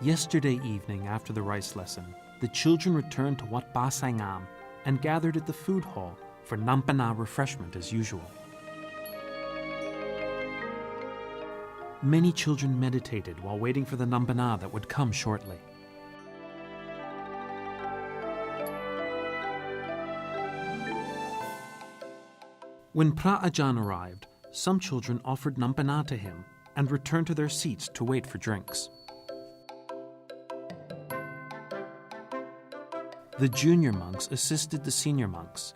Yesterday evening, after the rice lesson, the children returned to Wat Ba Sai Ngam and gathered at the food hall for Nampana refreshment as usual. Many children meditated while waiting for the Nampana that would come shortly. When Pra Ajahn arrived, some children offered Nampana to him and returned to their seats to wait for drinks. The junior monks assisted the senior monks.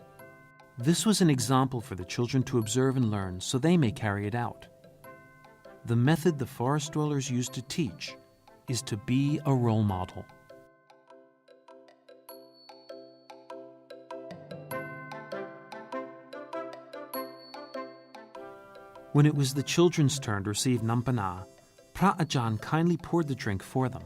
This was an example for the children to observe and learn so they may carry it out. The method the forest dwellers used to teach is to be a role model. When it was the children's turn to receive Nampana, Pra Ajahn kindly poured the drink for them.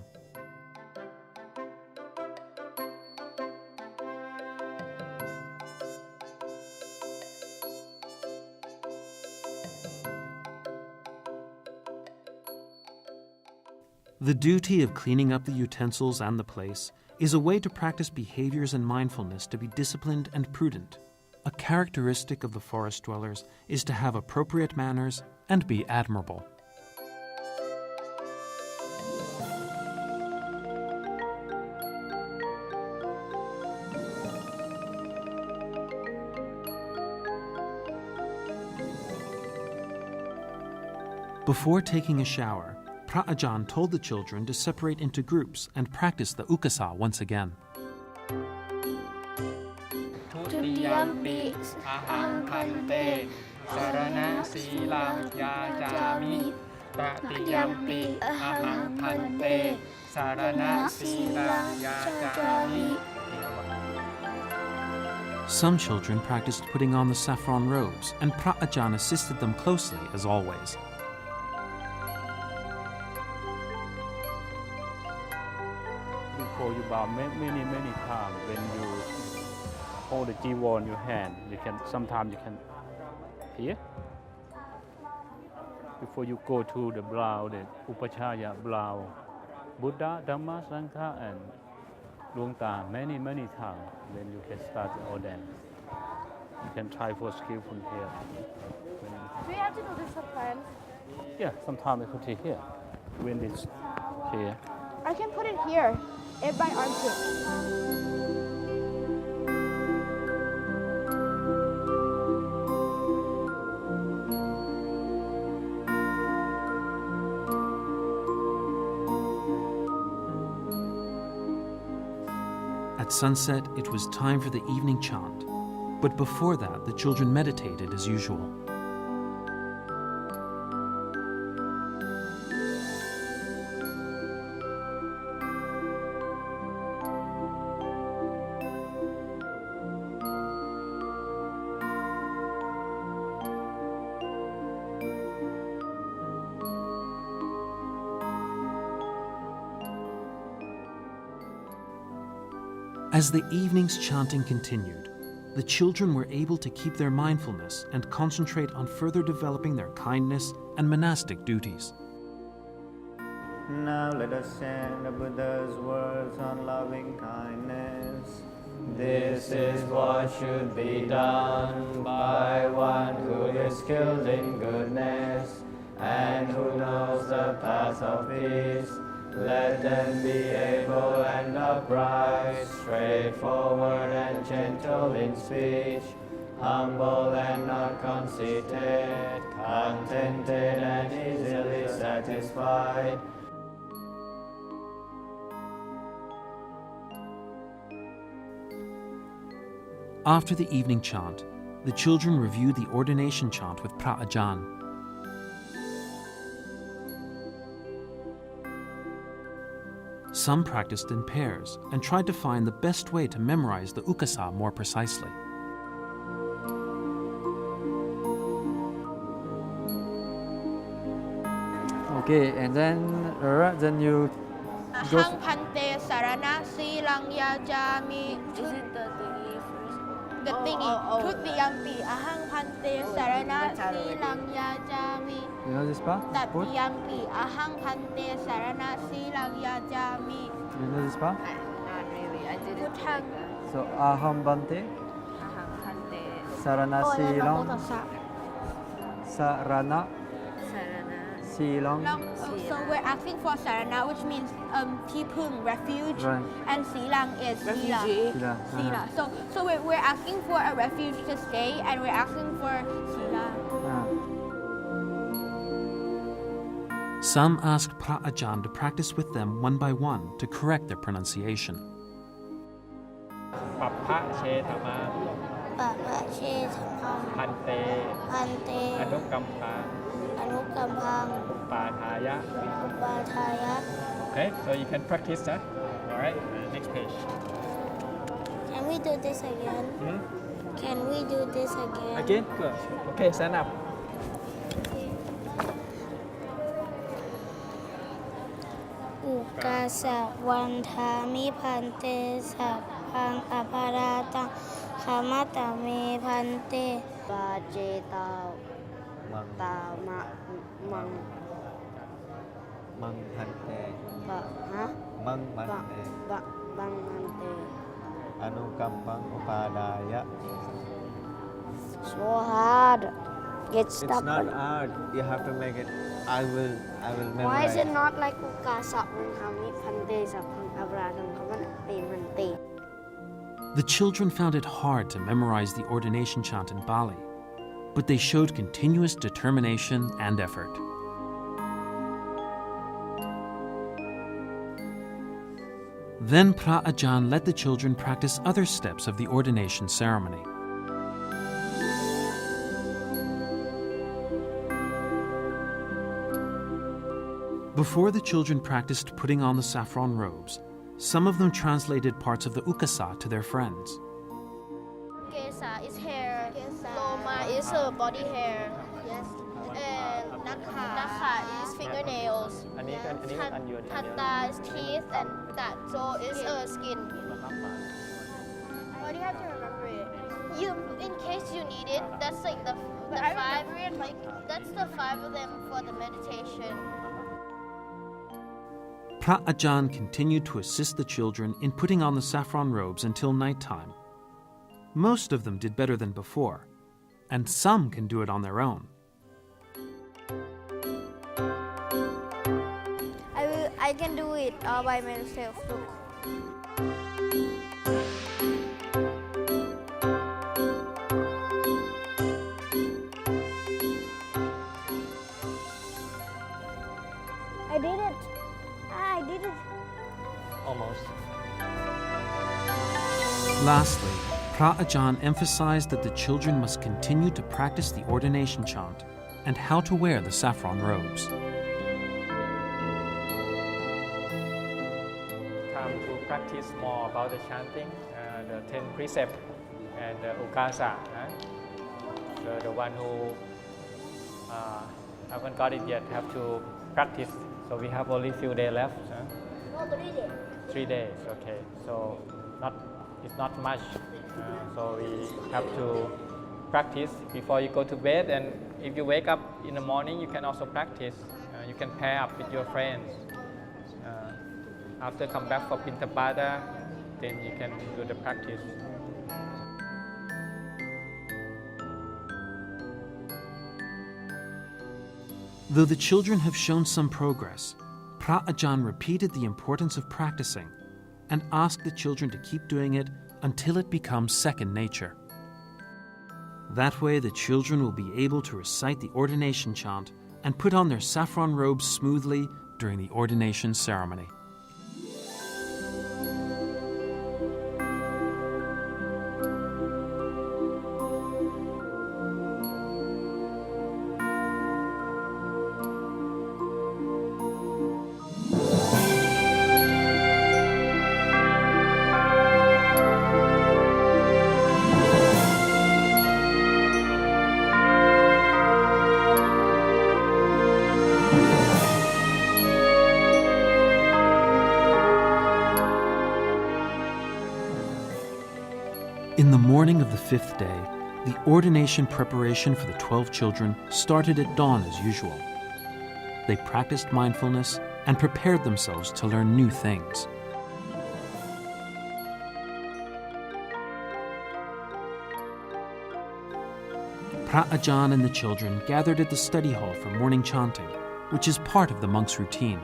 The duty of cleaning up the utensils and the place is a way to practice behaviors and mindfulness to be disciplined and prudent. A characteristic of the forest dwellers is to have appropriate manners and be admirable. Before taking a shower, Pra Ajahn told the children to separate into groups and practice the ukasa once again. Tutiyampi aham phante sarana silang yajami tatiyampi aham phante sarana silang yajami. Some children practiced putting on the saffron robes, and Pra Ajahn assisted them closely as always. Before you bow many times, when you hold the jiva in your hand, sometimes you can here. Before you go to the brow, the upachaya brow, Buddha, Dhamma, Sangha, and Luangta, many times, then you can start all that. You can try for skillful here. Do you have to do this sometimes? Yeah, sometimes I put it here. When it's here. I can put it here, in my armpit. At sunset, it was time for the evening chant, but before that, the children meditated as usual. As the evening's chanting continued, the children were able to keep their mindfulness and concentrate on further developing their kindness and monastic duties. Now let us chant the Buddha's words on loving kindness. This is what should be done by one who is skilled in goodness and who knows the path of peace. Let them be able and upright, straightforward and gentle in speech, humble and not conceited, contented and easily satisfied. After the evening chant, the children reviewed the ordination chant with Pra Ajahn. Some practiced in pairs and tried to find the best way to memorize the ukasa more precisely. Okay, and then you go. Aham phante sarana silang yajami. Is it the thingy first? the thingy. Tutiyampi ahang pante sarana silang yajami. You know this part? Put. Tatiyampi ahang pante sarana silang yajami. You know this part? Not really. I didn't Puthang. So aham bante Aham Hante sarana silong sarana Sarana. silong. So we're asking for sarana, which means tipung, refuge, Right. and silang is sila. Sila. Sila. So we're asking for a refuge to stay, and we're asking for sila. Some asked Pra Ajahn to practice with them one by one to correct their pronunciation. ปัปพะเชธมา ปะพะเชธมัง พันเต พันเต อนุกัมปา อนุกัมพัง ปาทายะ อุปาทายะ Okay, so you can practice that. Alright, next page. Can we do this again? Can we do this again? Again? Good. Okay, stand up. อุกาสะวันทามิพันเตสัพพังอภาราตังขามตะเมพันเตปาเจตาตามะมัง มังพันเต ปะฮะ มังมัน ปะ เต ปะบังมันเต อนุกัมปังอุปาดายะ So hard. Get It's stuck. not hard. You have to make it. I will memorize. Why is it not like อุกาสะวันทามิพันเตสัพพังอภาราตังขามตะเมพันเต The children found it hard to memorize the ordination chant in Bali, but they showed continuous determination and effort. Then Pra Ajahn let the children practice other steps of the ordination ceremony. Before the children practiced putting on the saffron robes, some of them translated parts of the ukasa to their friends. Kesa is hair. Loma is body hair. Yes. And nakha is fingernails. อันนี้ก็อันเดียว Tata is teeth, and tatso is skin. Why do you have to remember it? In case you need it, that's like the five. That's the five of them for the meditation. Pra Ajahn continued to assist the children in putting on the saffron robes until nighttime. Most of them did better than before, and some can do it on their own. I can do it all by myself. Look. I did it. I did it. Almost. Lastly, Pra Ajahn emphasized that the children must continue to practice the ordination chant and how to wear the saffron robes. Come to practice more about the chanting, the 10 precepts and the ukasa. The one who haven't got it yet have to practice. So we have only few days left. No, 3 days. 3 days, okay. So it's not much. So we have to practice before you go to bed, and if you wake up in the morning, you can also practice. You can pair up with your friends. After come back for Pintabada, then you can do the practice. Though the children have shown some progress, Pra Ajahn repeated the importance of practicing and asked the children to keep doing it until it becomes second nature. That way, the children will be able to recite the ordination chant and put on their saffron robes smoothly during the ordination ceremony. In the morning of the 5th day, the ordination preparation for the 12 children started at dawn as usual. They practiced mindfulness and prepared themselves to learn new things. Pra Ajahn and the children gathered at the study hall for morning chanting, which is part of the monks' routine.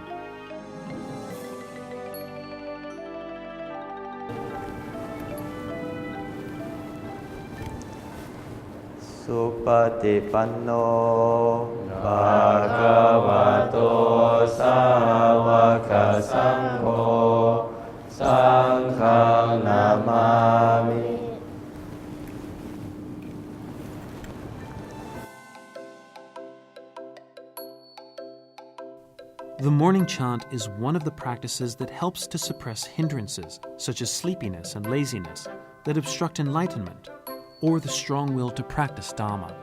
Supatipanno Bhagavato Sāvaka Saṅgho Saṅgham Namāmi. The morning chant is one of the practices that helps to suppress hindrances such as sleepiness and laziness that obstruct enlightenment or the strong will to practice Dhamma.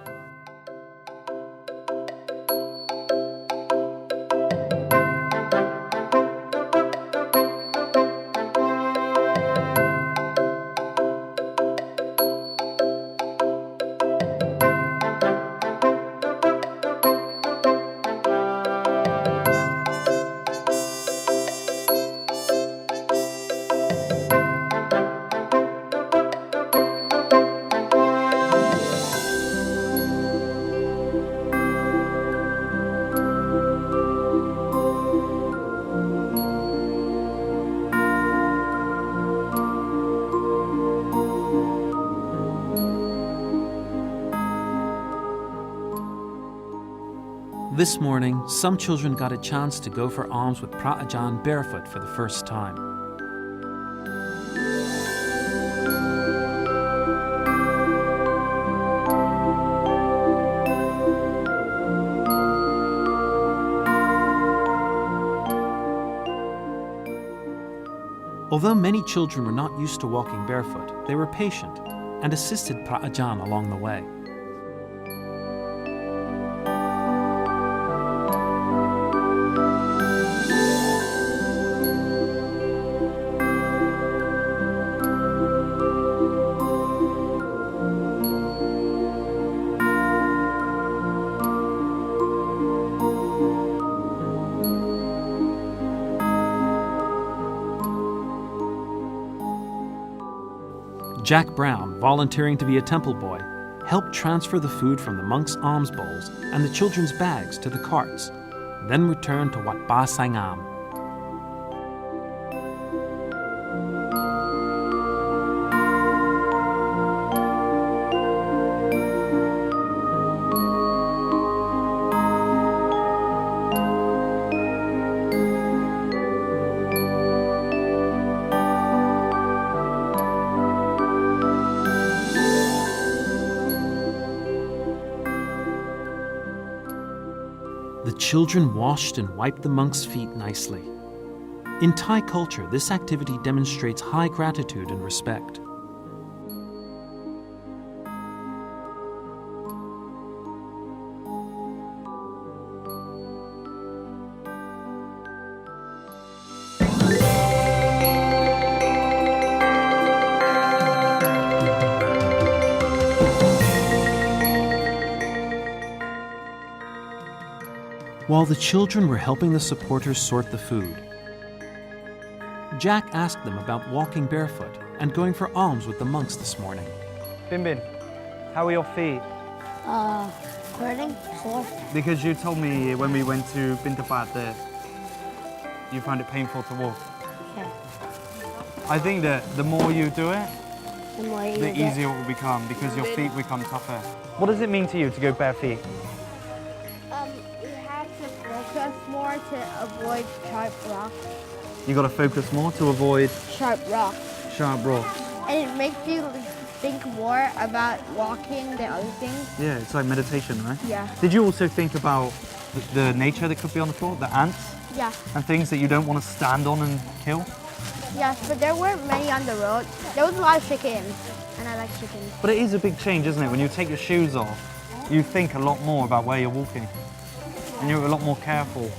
This morning, some children got a chance to go for alms with Pra Ajahn barefoot for the first time. Although many children were not used to walking barefoot, they were patient and assisted Pra Ajahn along the way. Jack Brown, volunteering to be a temple boy, helped transfer the food from the monks' alms bowls and the children's bags to the carts, then returned to Wat Ba Sangam. The children washed and wiped the monks' feet nicely. In Thai culture, this activity demonstrates high gratitude and respect. While the children were helping the supporters sort the food, Jack asked them about walking barefoot and going for alms with the monks this morning. Bin, how are your feet? Hurting? Sore? Because you told me when we went to Bintabat that you found it painful to walk. Yeah. I think that the more you do it, The more you the get- easier it will become because your feet become tougher. What does it mean to you to go bare feet? You have to focus more to avoid sharp rocks. You got to focus more to avoid Sharp rocks. sharp rocks. And it makes you think more about walking than other things. Yeah, it's like meditation, right? Yeah. Did you also think about the nature that could be on the floor, the ants Yeah. and things that you don't want to stand on and kill? Yes, but there weren't many on the road. There was a lot of chickens, and I like chickens. But it is a big change, isn't it? When you take your shoes off, you think a lot more about where you're walking and you're a lot more careful.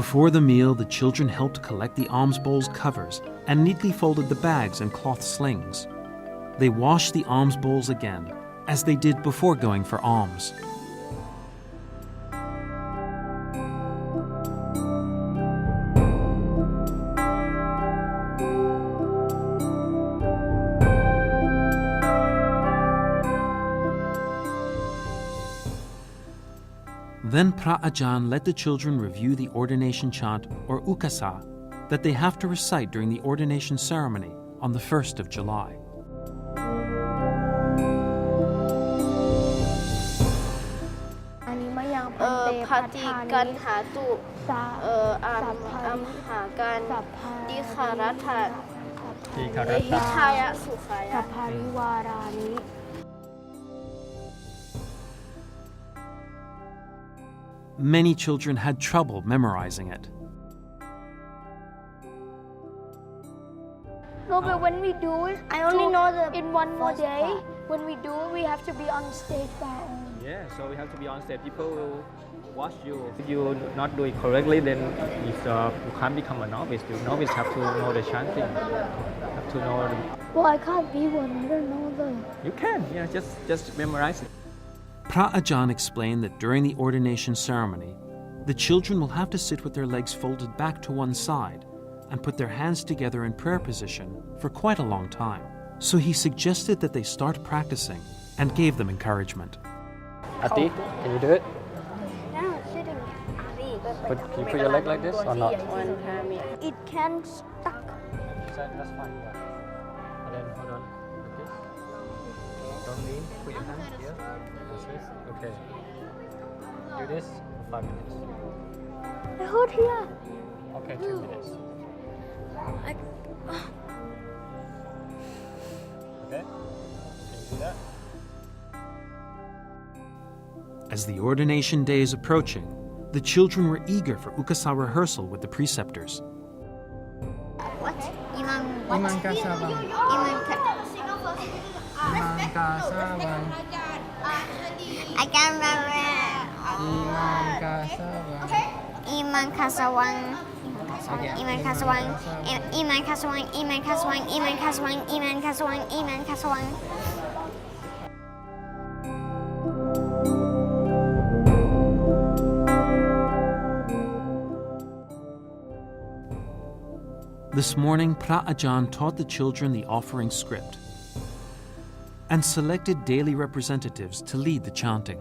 Before the meal, the children helped collect the alms bowls' covers and neatly folded the bags and cloth slings. They washed the alms bowls again, as they did before going for alms. Then Pra Ajahn let the children review the ordination chant or ukasa that they have to recite during the ordination ceremony on the 1st of July. อันนี้มายัง พาติกันหาตุอัมหากันดิคารัฐะหิทายะสุขายะ สัพพาริวารานิ Many children had trouble memorizing it. No, but when we do it, I only know that in one more day. When we do it, we have to be on stage by our own. Yeah, so we have to be on stage. People will watch you. If you not do it correctly, then if you can't become a novice. The novice have to know the chanting. Have to know. Well, I can't be one. I don't know the. You can, yeah, just memorize it. Pra Ajahn explained that during the ordination ceremony, the children will have to sit with their legs folded back to one side and put their hands together in prayer position for quite a long time. So he suggested that they start practicing and gave them encouragement. Ati, can you do it? Now sitting. Can you put your leg like this or not? It can stuck. That's fine, yeah. And then hold on like this. Don't lean. Put your hand here. That's it. Okay. Do this for 5 minutes. I hold here. Okay, 2 minutes. Okay? Can you do that? As the ordination day is approaching, the children were eager for ukasa rehearsal with the preceptors. What? Iman kasabang. Iman kasabang. I can't remember. Iman kasabang. Iman kasawang. Iman kasawang. Iman kasawang. Iman kasawang. Iman kasawang. Iman kasawang. Iman kasawang. This morning, Pra Ajahn taught the children the offering script and selected daily representatives to lead the chanting.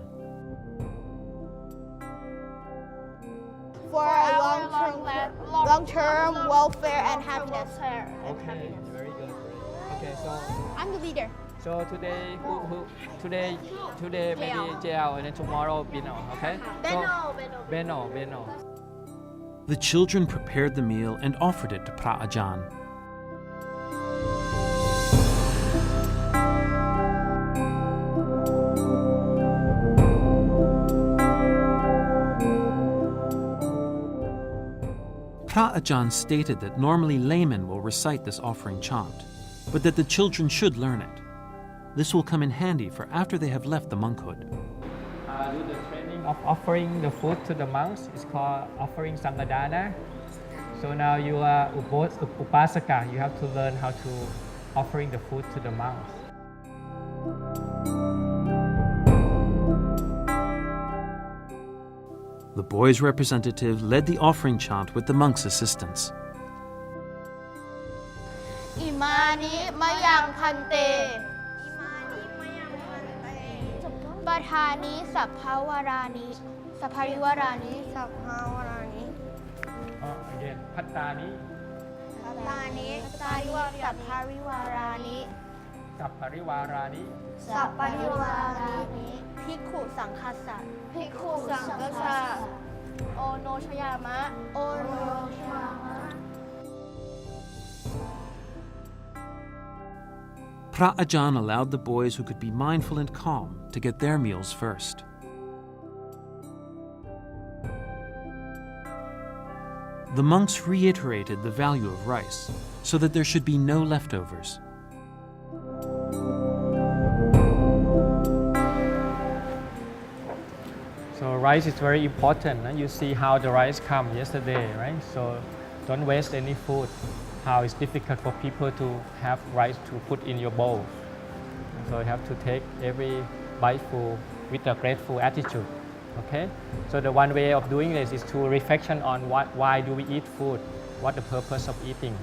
For our long-term welfare and happiness. Okay, very good. Okay, so I'm the leader. so today today maybe JL and then tomorrow Bino, okay? Beno. The children prepared the meal and offered it to Pra Ajahn. Pra Ajahn stated that normally laymen will recite this offering chant, but that the children should learn it. This will come in handy for after they have left the monkhood. Do the training of offering the food to the monks is called offering Sangadana. So now you are Upasaka. You have to learn how to offering the food to the monks. The boys' representative led the offering chant with the monks' assistance. Imani mayang phante. Patani saphawarani. Saphariwarani. Saphawarani. Again, Patani. Patani sapphariwarani. Sapariwarani. Sapariwarani. Bhikkhu Sanghasa. Bhikkhu Sanghasa. Ono Chayama. Ono Chayama. Pra Ajahn allowed the boys who could be mindful and calm to get their meals first. The monks reiterated the value of rice so that there should be no leftovers. So rice is very important. You see how the rice come yesterday, right? So don't waste any food. How it's difficult for people to have rice to put in your bowl. So you have to take every biteful with a grateful attitude. Okay? So the one way of doing this is to reflection on why do we eat food? What the purpose of eating?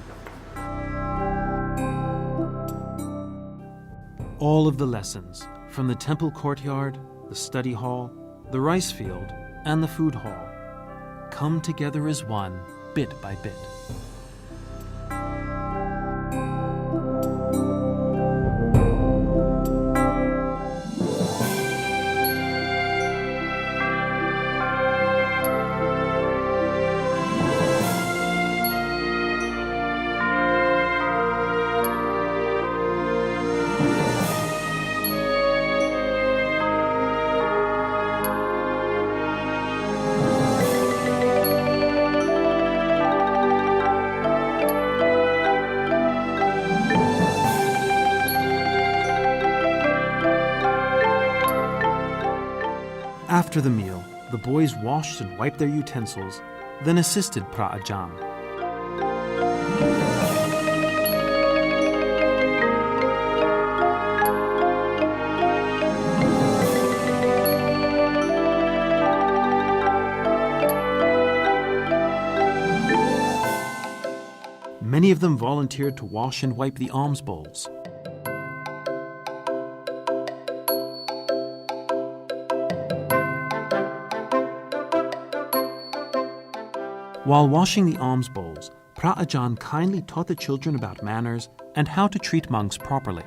All of the lessons, from the temple courtyard, the study hall, the rice field, and the food hall, come together as one, bit by bit. After the meal, the boys washed and wiped their utensils, then assisted Pra Ajahn. Many of them volunteered to wash and wipe the alms bowls. While washing the alms bowls, Pra Ajahn kindly taught the children about manners and how to treat monks properly.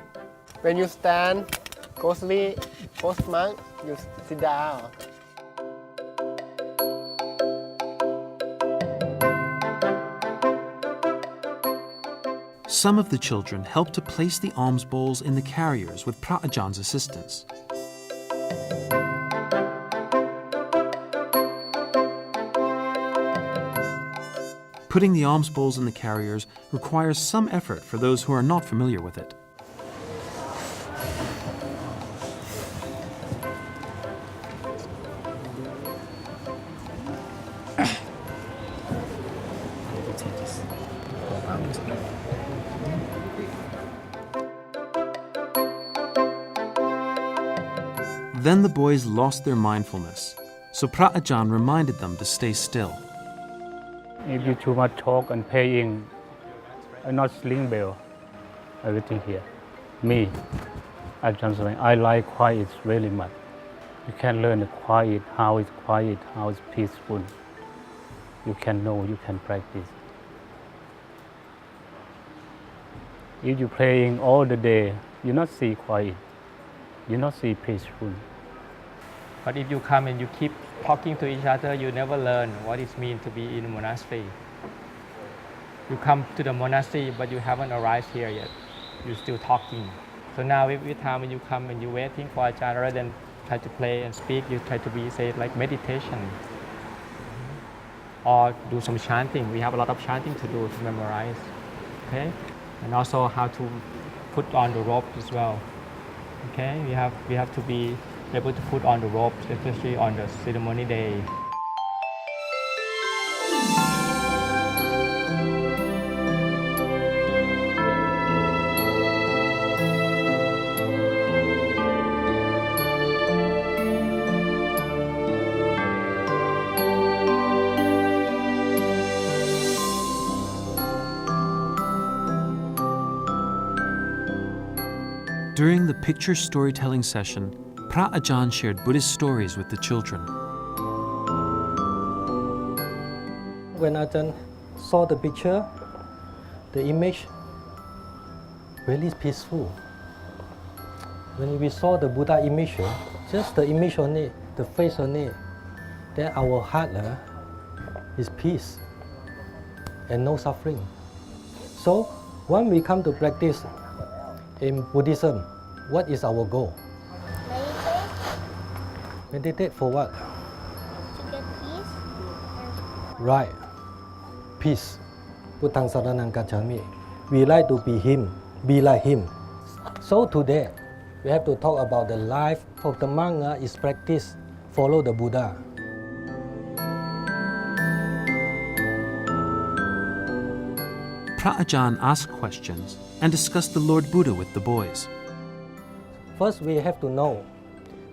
When you stand closely post monk, you sit down. Some of the children helped to place the alms bowls in the carriers with Pra Ajahn's assistance. Putting the alms bowls in the carriers requires some effort for those who are not familiar with it. Then the boys lost their mindfulness, so Pra Ajahn reminded them to stay still. If you too much talk and paying, not sling bell, everything here. Me, I like quiet really much. You can learn the quiet, how it's peaceful. You can know, you can practice. If you're playing all the day, you not see quiet, you not see peaceful. But if you come and you keep talking to each other, you never learn what it means to be in a monastery. You come to the monastery, but you haven't arrived here yet. You're still talking. So now every time when you come and you're waiting for Ajahn, rather than try to play and speak, you try to be, say, like meditation. Or do some chanting. We have a lot of chanting to do, to memorize. Okay? And also how to put on the robe as well. Okay? We have to be able to put on the robes, especially on the ceremony day. During the picture storytelling session, Pra Ajahn shared Buddhist stories with the children. When Ajahn saw the picture, the image really peaceful. When we saw the Buddha image, just the image on it, the face on it, then our heart is peace and no suffering. So when we come to practice in Buddhism, what is our goal? Meditate for what? To get peace. Right. Peace. Buddhaṃ saraṇaṃ gacchāmi. We like to be him, be like him. So today, we have to talk about the life of the monk is practice follow the Buddha. Pra-Ajahn asked questions and discussed the Lord Buddha with the boys. First, we have to know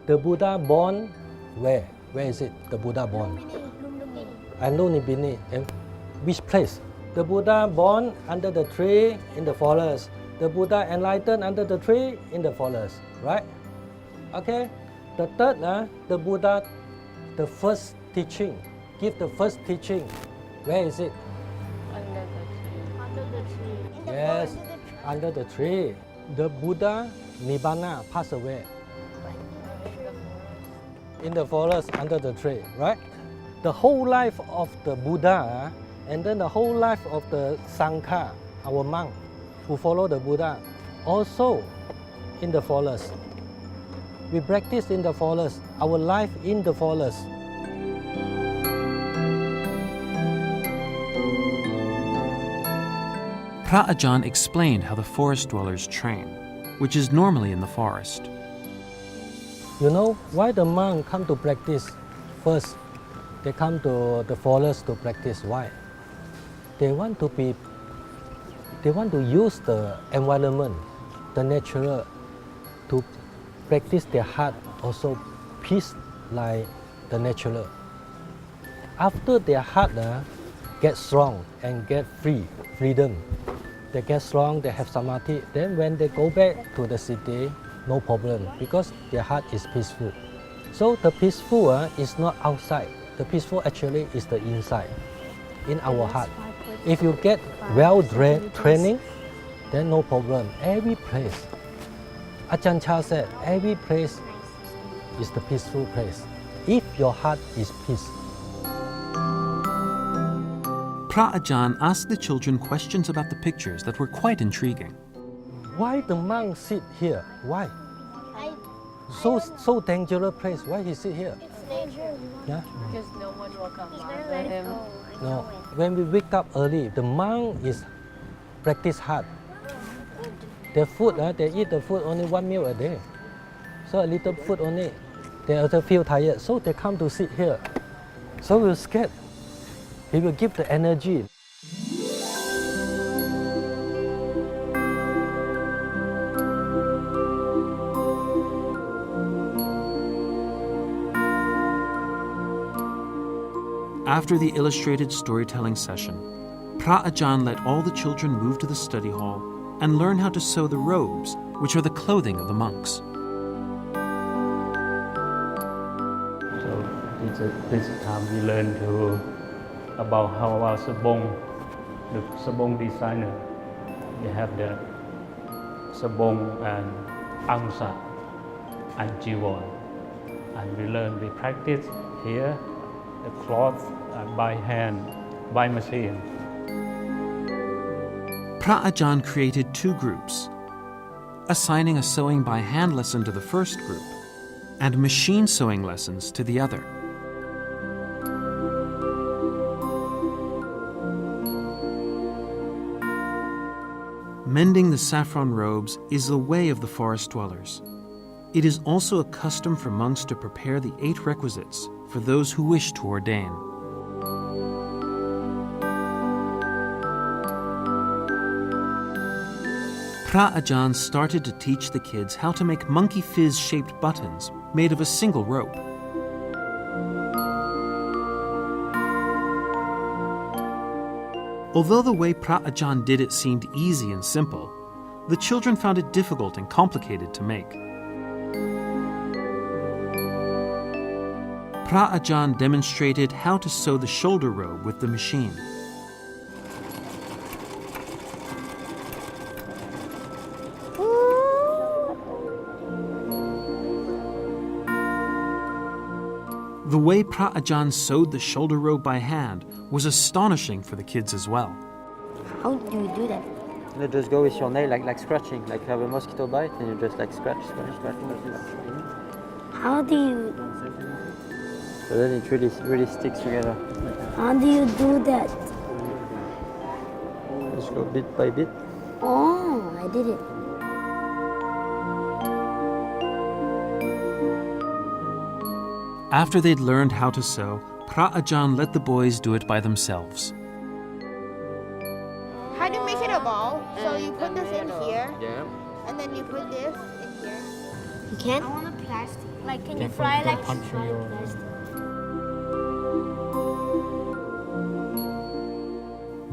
the Buddha born where? Where is it? The Buddha born? And Lumbini. And which place? The Buddha born under the tree in the forest. The Buddha enlightened under the tree in the forest. Right? Okay. The third, the Buddha, the first teaching. Give the first teaching. Where is it? Under the tree. Yes, under the tree. The Buddha Nibbana passed away in the forest under the tree, right? The whole life of the Buddha and then the whole life of the Sangha, our monk who follow the Buddha, also in the forest. We practice in the forest, our life in the forest. Pra-Ajahn explained how the forest dwellers train, which is normally in the forest. You know why the monk come to practice? First, they come to the forest to practice. Why? They want to use the environment, the natural, to practice their heart also peace like the natural. After their heart get strong and get freedom, they get strong, they have samadhi. Then when they go back to the city, no problem because their heart is peaceful. So the peaceful is not outside. The peaceful actually is the inside, in our heart. If you get well training, then no problem. Every place, Ajahn Chah said, every place is the peaceful place. If your heart is peace. Pra-Ajahn asked the children questions about the pictures that were quite intriguing. Why the monk sit here? Why? So dangerous place. Why he sit here? It's nature. Yeah. Because no one will come after him. No. When we wake up early, the monk is practice hard. Their food, they eat the food only one meal a day. So a little food only. They also feel tired. So they come to sit here. So we're scared. He will give the energy. After the illustrated storytelling session, Pra-Ajahn let all the children move to the study hall and learn how to sew the robes, which are the clothing of the monks. So this time we learn about how our sabong, the sabong designer, they have the sabong and angsa and jiwon, and we practice here the cloth by hand, by machine. Pra-Ajahn created two groups, assigning a sewing by hand lesson to the first group and machine sewing lessons to the other. Mending the saffron robes is the way of the forest dwellers. It is also a custom for monks to prepare the 8 requisites for those who wish to ordain. Pra-Ajahn started to teach the kids how to make monkey fizz-shaped buttons made of a single rope. Although the way Pra-Ajahn did it seemed easy and simple, the children found it difficult and complicated to make. Pra-Ajahn demonstrated how to sew the shoulder robe with the machine. The way Pra-Ajahn sewed the shoulder robe by hand was astonishing for the kids as well. How do you do that? You just go with your nail like scratching, like you have a mosquito bite and you just like scratch. How do you... So then it really sticks together. How do you do that? Just go bit by bit. Oh, I did it. After they'd learned how to sew, Pra Ajahn let the boys do it by themselves. How do you make it a ball? So you put this in here, Yeah. and then you put this in here. You can? I want a plastic. Like, can you fly like punch in your...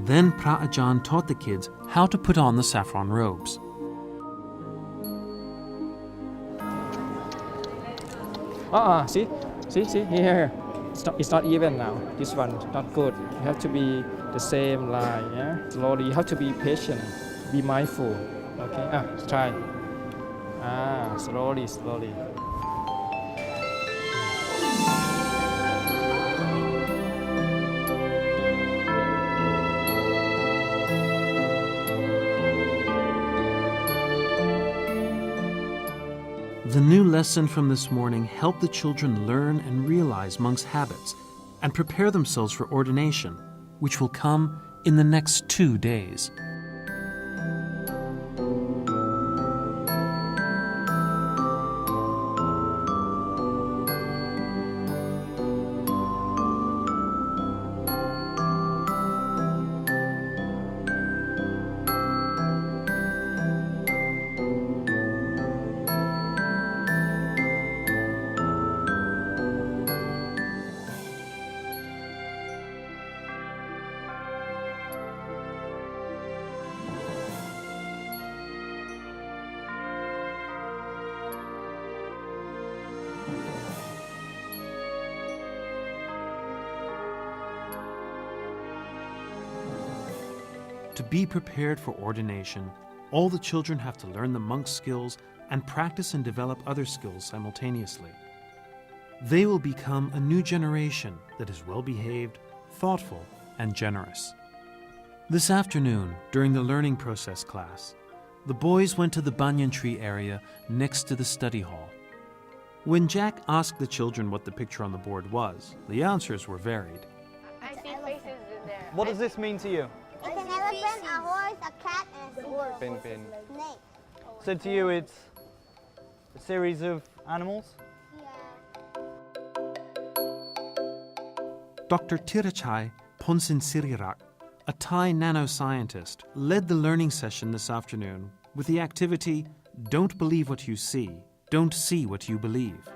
Then Pra Ajahn taught the kids how to put on the saffron robes. See, here. It's not even now. This one, not good. You have to be the same line, yeah? Slowly, you have to be patient, be mindful, okay? Try. Slowly. The new lesson from this morning helped the children learn and realize monks' habits and prepare themselves for ordination, which will come in the next 2 days. To be prepared for ordination, all the children have to learn the monk skills and practice and develop other skills simultaneously. They will become a new generation that is well-behaved, thoughtful, and generous. This afternoon, during the learning process class, the boys went to the banyan tree area next to the study hall. When Jack asked the children what the picture on the board was, the answers were varied. I see faces in there. What does this mean to you? It's an elephant, a horse, a cat, and a horse. Pin. Snake. So to you, it's a series of animals? Dr. Tirachai Ponsin Sirirak, a Thai nanoscientist, led the learning session this afternoon with the activity Don't Believe What You See, Don't See What You Believe.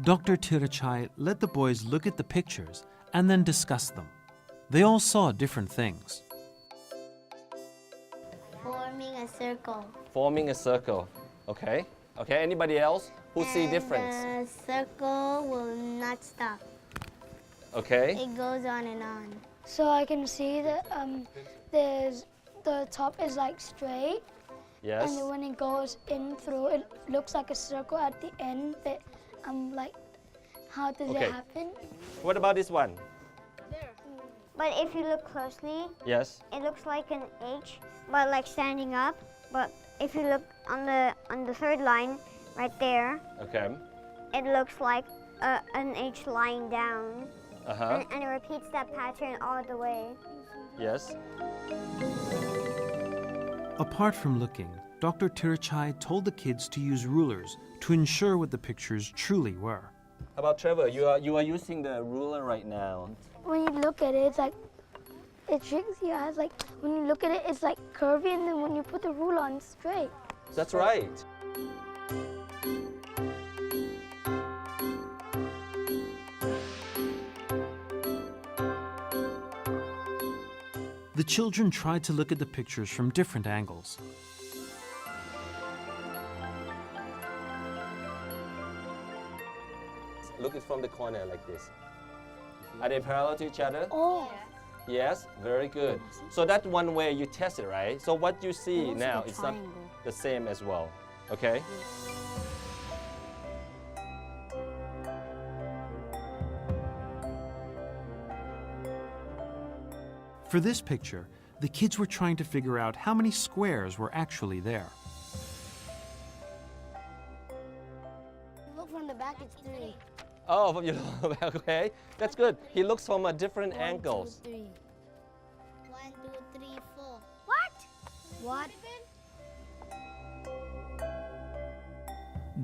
Dr. Tirachai let the boys look at the pictures and then discuss them. They all saw different things. Forming a circle. Forming a circle. Okay. Anybody else who see difference? The circle will not stop. Okay. It goes on and on. So I can see that the top is like straight. Yes. And then when it goes in through, it looks like a circle at the end. That like, how does it happen? What about this one? But if you look closely, Yes. it looks like an H, but like standing up. But if you look on the third line, right there, Okay. it looks like an H lying down. Uh-huh. And it repeats that pattern all the way. Yes. Apart from looking, Dr. Tirachai told the kids to use rulers to ensure what the pictures truly were. How about Trevor? You are using the ruler right now. When you look at it, it's like, it tricks your eyes. Like, when you look at it, it's like curvy, and then when you put the ruler on, it's straight. That's right. The children tried to look at the pictures from different angles. Look it from the corner like this. Are they parallel to each other? Oh. Yes, very good. So that's one way you test it, right? So what you see now is not the same as well, okay? For this picture, the kids were trying to figure out how many squares were actually there. Look from the back, it's 3. Oh, from your back, okay. That's good. He looks from a different angles. 1, 2, 3, 1, 2, 3, What?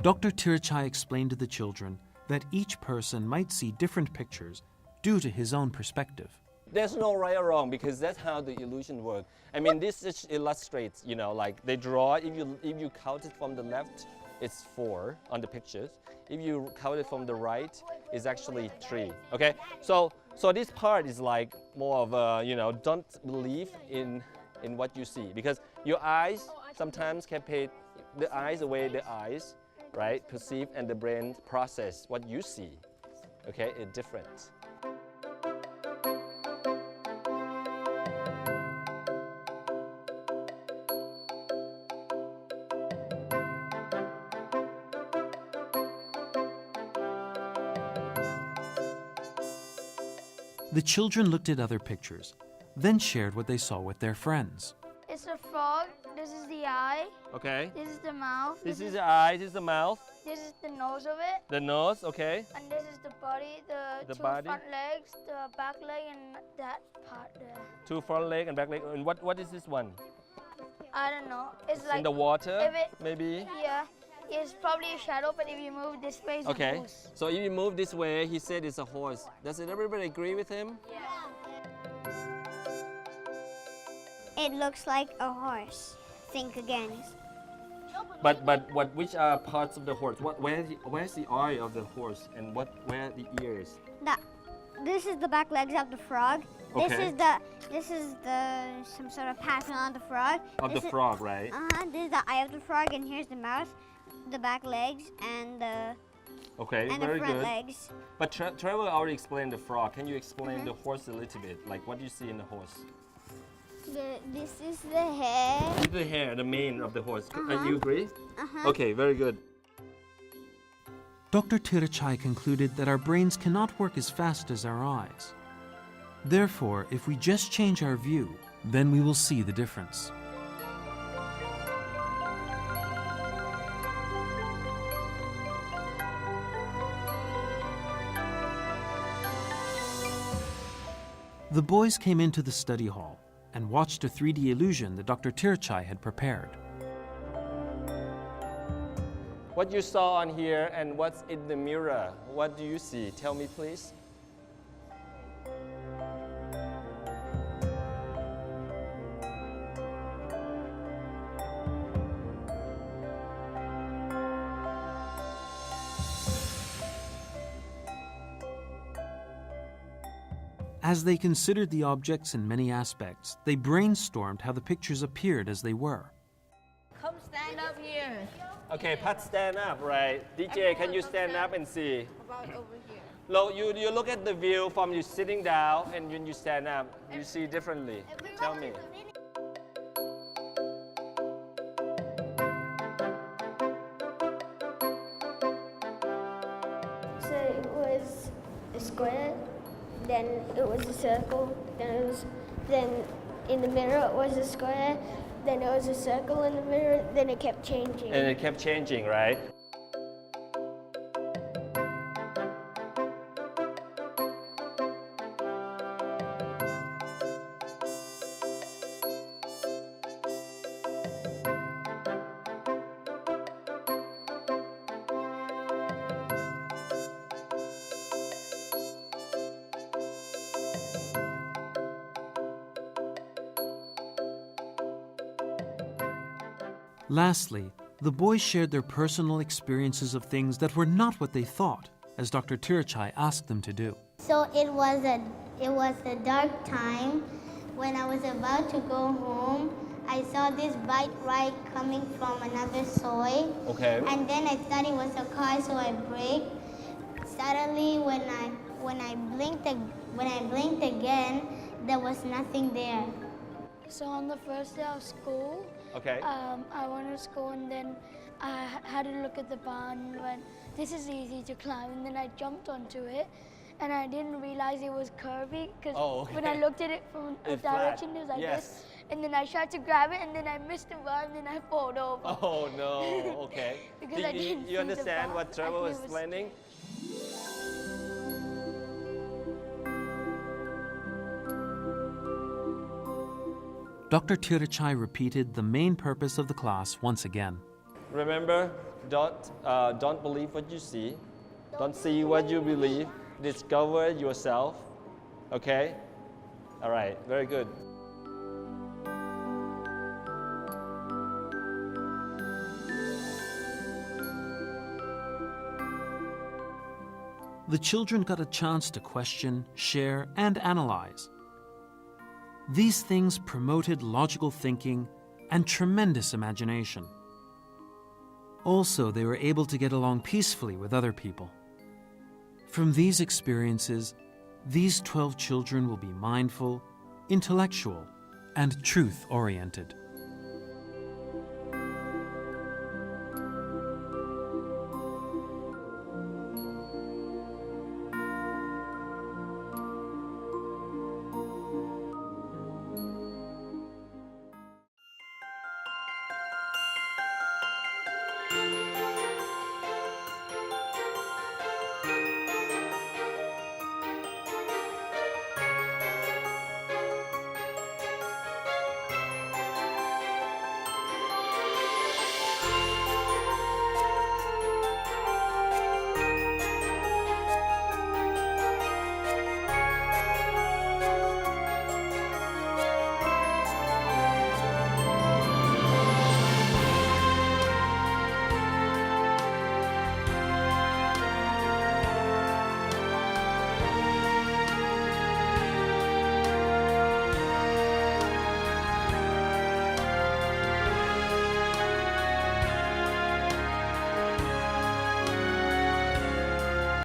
Dr. Tirachai explained to the children that each person might see different pictures due to his own perspective. There's no right or wrong because that's how the illusion works. I mean, this just illustrates, like they draw. If you count it from the left, it's 4 on the pictures. If you count it from the right, it's actually 3. Okay, so this part is like more of a, don't believe in what you see because your eyes sometimes can pay the eyes away the eyes, right? Perceive and the brain process what you see. Okay, it's different. The children looked at other pictures, then shared what they saw with their friends. It's a frog. This is the eye. Okay. This is the mouth. This is the eye. This is the mouth. This is the nose of it. The nose. Okay. And this is the body. The 2 body. front legs, the back leg, and that part there. 2 front leg and back leg. And what is this one? I don't know. It's like in the water, if it, maybe. Yeah. It's probably a shadow, but if you move this way, it's a horse. So if you move this way, he said it's a horse. Does everybody agree with him? Yeah. It looks like a horse. Think again. But which are parts of the horse? Where's the eye of the horse and where are the ears? This is the back legs of the frog. Okay. This is the some sort of pattern on the frog. Of the frog, right? This is the eye of the frog, and here's the mouth, the back legs, and the very front good. legs. But Trevor already explained the frog. Can you explain the horse a little bit? Like what do you see in the horse? This is the hair. This is the hair, the mane of the horse. You agree? Okay, very good. Dr. Tirachai concluded that our brains cannot work as fast as our eyes. Therefore, if we just change our view, then we will see the difference. The boys came into the study hall and watched a 3D illusion that Dr. Tirachai had prepared. What you saw on here and what's in the mirror, what do you see? Tell me, please. As they considered the objects in many aspects, they brainstormed how the pictures appeared as they were. Come stand up here. Okay, Pat, stand up, right? DJ, can you stand up and see? About over here. Look, you look at the view from you sitting down and when you stand up, you see differently. Tell me. So it was a square, then it was a circle, then in the mirror it was a square, then it was a circle in the mirror, then it kept changing. And it kept changing, right? Lastly, the boys shared their personal experiences of things that were not what they thought, as Dr. Tirachai asked them to do. So it was a dark time. When I was about to go home, I saw this bike ride coming from another soy. Okay. And then I thought it was a car, so I braked. Suddenly, when I blinked again, there was nothing there. So on the first day of school, Okay. I went to school and then I had to look at the barn and went, this is easy to climb, and then I jumped onto it and I didn't realize it was curvy because when I looked at it from a direction it was like this, and then I tried to grab it and then I missed the bar and then I pulled over. Oh no, okay. Because I didn't see you understand the bar. what Trevor was explaining? Dr. Tirachai repeated the main purpose of the class once again. Remember, don't believe what you see. Don't see what you believe. Discover yourself. Okay? All right, very good. The children got a chance to question, share, and analyze. These things promoted logical thinking and tremendous imagination. Also, they were able to get along peacefully with other people. From these experiences, these 12 children will be mindful, intellectual, and truth-oriented.